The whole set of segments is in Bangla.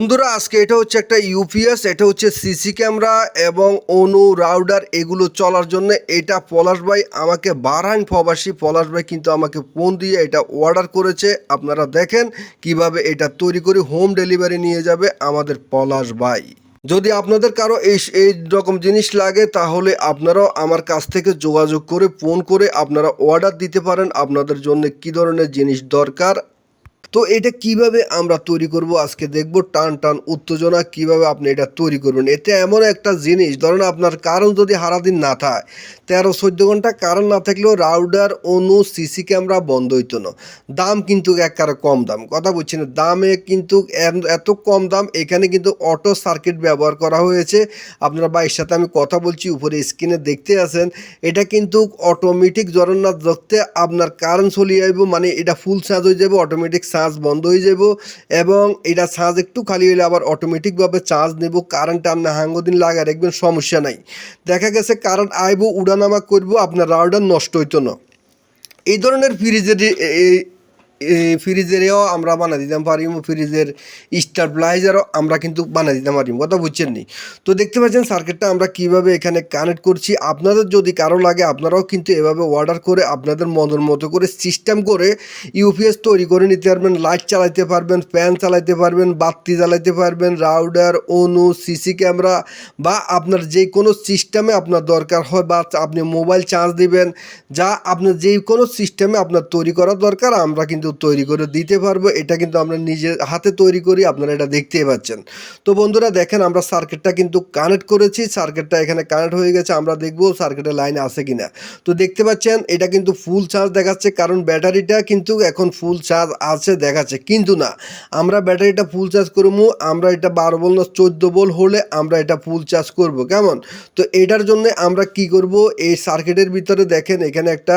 বন্ধুরা আজকে এটা হচ্ছে একটা ইউপিএস, এটা হচ্ছে সিসি ক্যামেরা এবং অনু রাউডার এগুলো চলার জন্য এটা পলাশ ভাই আমাকে বারহান প্রবাসী পলাশ ভাই কিন্তু আমাকে ফোন দিয়ে এটা অর্ডার করেছে। আপনারা দেখেন কিভাবে এটা তৈরি করে হোম ডেলিভারি নিয়ে যাবে আমাদের পলাশ ভাই। যদি আপনাদের কারো এই রকম জিনিস লাগে তাহলে আপনারাও আমার কাছ থেকে যোগাযোগ করে ফোন করে আপনারা অর্ডার দিতে পারেন আপনাদের জন্য কী ধরনের জিনিস দরকার। তো এটা কিভাবে আমরা তৈরি করব আজকে দেখব। টান টান উত্তেজনা কিভাবে আপনি এটা তৈরি করবেন। এটা এমন একটা জিনিস, ধরেন আপনার কারেন্ট যদি সারাদিন না থাকে, 13-14 ঘন্টা কারেন্ট না থাকলেও রাউডার অনু সিসি ক্যামেরা বন্ধ হইতো না। দাম কিন্তু একেবারে কম দাম, কথা বলছি না, দামে কিন্তু এত কম দাম। এখানে কিন্তু অটো সার্কিট ব্যবহার করা হয়েছে। আপনারা বাইরের সাথে আমি কথা বলছি, উপরে স্ক্রিনে দেখতে আছেন। এটা কিন্তু অটোমেটিক জগন্নাথ দেখতে আপনার কারেন্ট চলে যাইব, মানে এটা ফুল চার্জ হয়ে যাবে, অটোমেটিক চার্জ বন্ধ হয়ে যাব এবং এটা চার্জ একটু খালি হলে আবার অটোমেটিকভাবে চার্জ নেব। কারেন্ট আপনার হাঙ্গদিন লাগা রাখবেন, সমস্যা নাই। দেখা গেছে কারেন্ট আইব উড়ানামা করবো, আপনার রাউডার নষ্ট হইতো না। এই ধরনের ফ্রিজেরও আমরা বানিয়ে দিতে পারি, ফ্রিজের স্টেবিলাইজারও আমরা কিন্তু বানিয়ে দিতে পারি, কথা বুঝছেন নি? তো দেখতে পাচ্ছেন সার্কিটটা আমরা কিভাবে এখানে কানেক্ট করছি। আপনাদের যদি কারো লাগে আপনারাও কিন্তু এভাবে অর্ডার করে আপনাদের মনের মতো করে সিস্টেম করে ইউপিএস তৈরি করে নিতে পারবেন। লাইট চালাইতে পারবেন, ফ্যান চালাইতে পারবেন, বাতি জ্বালাইতে পারবেন, রাউডার অনু সিসি ক্যামেরা বা আপনার যে কোনো সিস্টেমে আপনার দরকার হয়, বা আপনি মোবাইল চার্জ দিবেন, যা আপনার যে কোনো সিস্টেমে আপনার তৈরি করা দরকার আমরা কিন্তু তৈরি করে দিতে পারবো। এটা কিন্তু আমরা নিজের হাতে তৈরি করি, আপনারা এটা দেখতেই পাচ্ছেন। তো বন্ধুরা দেখেন আমরা সার্কিটটা কিন্তু কানেক্ট করেছি, সার্কিটটা এখানে কানেক্ট হয়ে গেছে। আমরা দেখবো সার্কিটের লাইন আছে কিনা। তো দেখতে পাচ্ছেন এটা কিন্তু ফুল চার্জ দেখাচ্ছে, কারণ ব্যাটারিটা কিন্তু এখন ফুল চার্জ আছে দেখাচ্ছে, কিন্তু না, আমরা ব্যাটারিটা ফুল চার্জ করবো। আমরা এটা 12 ভোল্ট না 14 ভোল্ট হলে আমরা এটা ফুল চার্জ করব, কেমন? তো এটার জন্য আমরা কি করব, এই সার্কিটের ভিতরে দেখেন এখানে একটা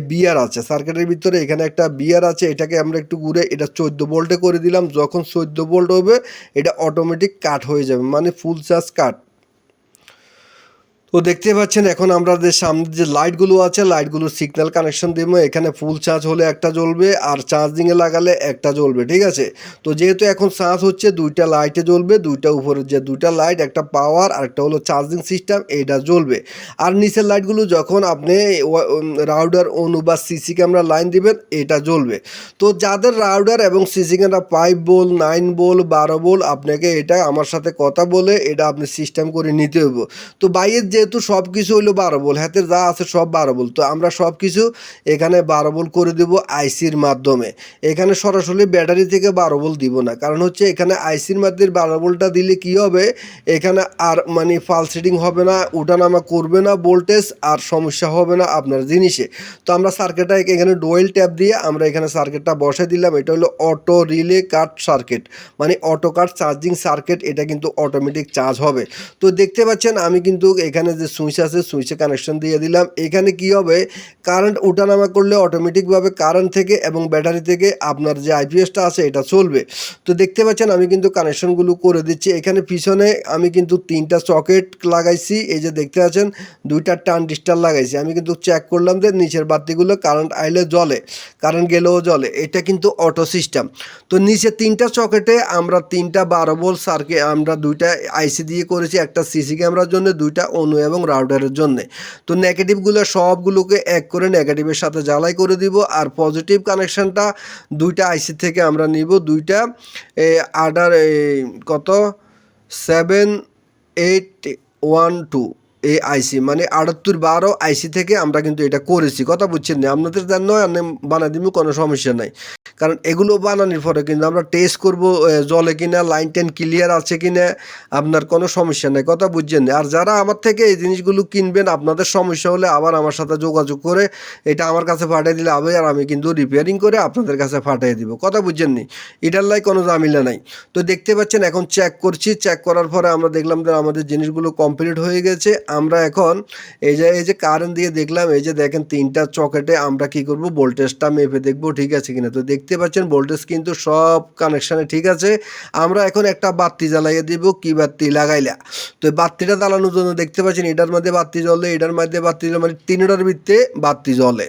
বিয়ার আছে, সার্কিটের ভিতরে এখানে একটা বিয়ার আছে। এটাকে আমরা একটু ঘুরে এটা 14 ভোল্টে করে দিলাম। যখন 14 ভোল্ট হবে এটা অটোমেটিক কাট হয়ে যাবে, মানে ফুল চার্জ কাট। তো দেখতে পাচ্ছেন এখন আমরা যে সামনে যে লাইটগুলো আছে লাইটগুলোর সিগন্যাল কানেকশন দেবো। এখানে ফুল চার্জ হলে একটা জ্বলবে আর চার্জিংয়ে লাগালে একটা জ্বলবে, ঠিক আছে? তো যেহেতু এখন চার্জ হচ্ছে দুইটা লাইটে জ্বলবে, দুইটা উপরের যে দুইটা লাইট, একটা পাওয়ার আর একটা হলো চার্জিং সিস্টেম, এইটা জ্বলবে। আর নিচের লাইটগুলো যখন আপনি রাউডার অনু বা সিসি ক্যামেরা লাইন দিবেন এটা জ্বলবে। তো যাদের রাউডার এবং CC camera 5 volt 9 volt 12 volt, আপনাকে এটা আমার সাথে কথা বলে এটা আপনি সিস্টেম করে নিতে হবে। তো বাইরের যেহেতু সব কিছু হইলো 12 ভোল্ট, হাতে যা আছে সব 12 ভোল্ট, তো আমরা সব কিছু এখানে 12 ভোল্ট করে দেবো আইসির মাধ্যমে। এখানে সরাসরি ব্যাটারি থেকে 12 ভোল্ট দিব না, কারণ হচ্ছে এখানে আইসির মাধ্যমে 12 ভোল্টটা দিলে কি হবে, এখানে আর মানে ফালস রিডিং হবে না, উঠানামা করবে না ভোল্টেজ, আর সমস্যা হবে না আপনার জিনিসে। তো আমরা সার্কিটটা এখানে ডুয়েল ট্যাপ দিয়ে আমরা এখানে সার্কিটটা বসে দিলাম। এটা হলো অটো রিলে কাট সার্কিট, মানে অটো কাট চার্জিং সার্কিট। এটা কিন্তু অটোমেটিক চার্জ হবে। তো দেখতে পাচ্ছেন আমি কিন্তু এখানে যে সুইচ আছে সুইচে কানেকশন দিয়ে দিলাম। এখানে কি হবে, কারেন্ট উঠানামা করলে অটোমেটিকভাবে কারেন্ট থেকে এবং ব্যাটারি থেকে আপনার যে আইপিএসটা আছে এটা চলবে। তো দেখতে পাচ্ছেন আমি কিন্তু কানেকশনগুলো করে দিচ্ছি। এখানে পিছনে আমি কিন্তু 3টা সকেট লাগাইছি, এই যে দেখতে পাচ্ছেন 2টা ট্রানজিস্টর লাগাইছি। আমি কিন্তু চেক করলাম যে নিচের বাতিগুলো কারেন্ট আইলে জ্বলে, কারেন্ট গেলেও জ্বলে। এটা কিন্তু অটো সিস্টেম। তো নিচে 3টা সকেটে আমরা 3টা 12 ভোল্ট সার্কিট আমরা 2টা আইসি দিয়ে করেছি, একটা সিসি ক্যামেরার জন্য, 2টা অনু এবং রাউটারের জন্য। তো নেগেটিভগুলো সবগুলোকে এক করে নেগেটিভের সাথে জ্বালাই করে দিব, আর পজিটিভ কানেকশানটা 2টা আইসি থেকে আমরা নিব। 2টা আডার কত 7812 এই আইসি, মানে 7812 আইসি থেকে আমরা কিন্তু এটা করেছি, কথা বুঝছেন না? আপনাদের জান নয় বানা দিব, কোনো সমস্যা নাই। কারণ এগুলো বানানোর পরে কিন্তু আমরা টেস্ট করবো জলে কিনা, লাইন টেন ক্লিয়ার আছে কিনা, আপনার কোনো সমস্যা নেই, কথা বুঝছেন না? আর যারা আমার থেকে এই জিনিসগুলো কিনবেন আপনাদের সমস্যা হলে আবার আমার সাথে যোগাযোগ করে এটা আমার কাছে পাঠিয়ে দিলে হবে, আর আমি কিন্তু রিপেয়ারিং করে আপনাদের কাছে পাঠিয়ে দিব, কথা বুঝছেন নি? এটার লাই কোনো ঝামেলা নাই। তো দেখতে পাচ্ছেন এখন চেক করছি, চেক করার পরে আমরা দেখলাম যে আমাদের জিনিসগুলো কমপ্লিট হয়ে গেছে। আমরা এখন এই যে কারেন্ট দিয়ে দেখলাম, এই যে দেখেন 3টা চকেটে আমরা কি করব, ভোল্টেজটা মেপে দেখব ঠিক আছে কিনা। তো দেখতে পাচ্ছেন ভোল্টেজ কিন্তু সব কানেকশানে ঠিক আছে। আমরা এখন একটা বাতি জ্বালাইয়ে দিব। কি বাতি লাগাইলা? তো বাতিটা জ্বালানোর জন্য দেখতে পাচ্ছেন এটার মধ্যে বাতি জ্বলে, এটার মধ্যে বাতি জ্বলে, মানে 3টার ভিতরে বাতি জ্বলে।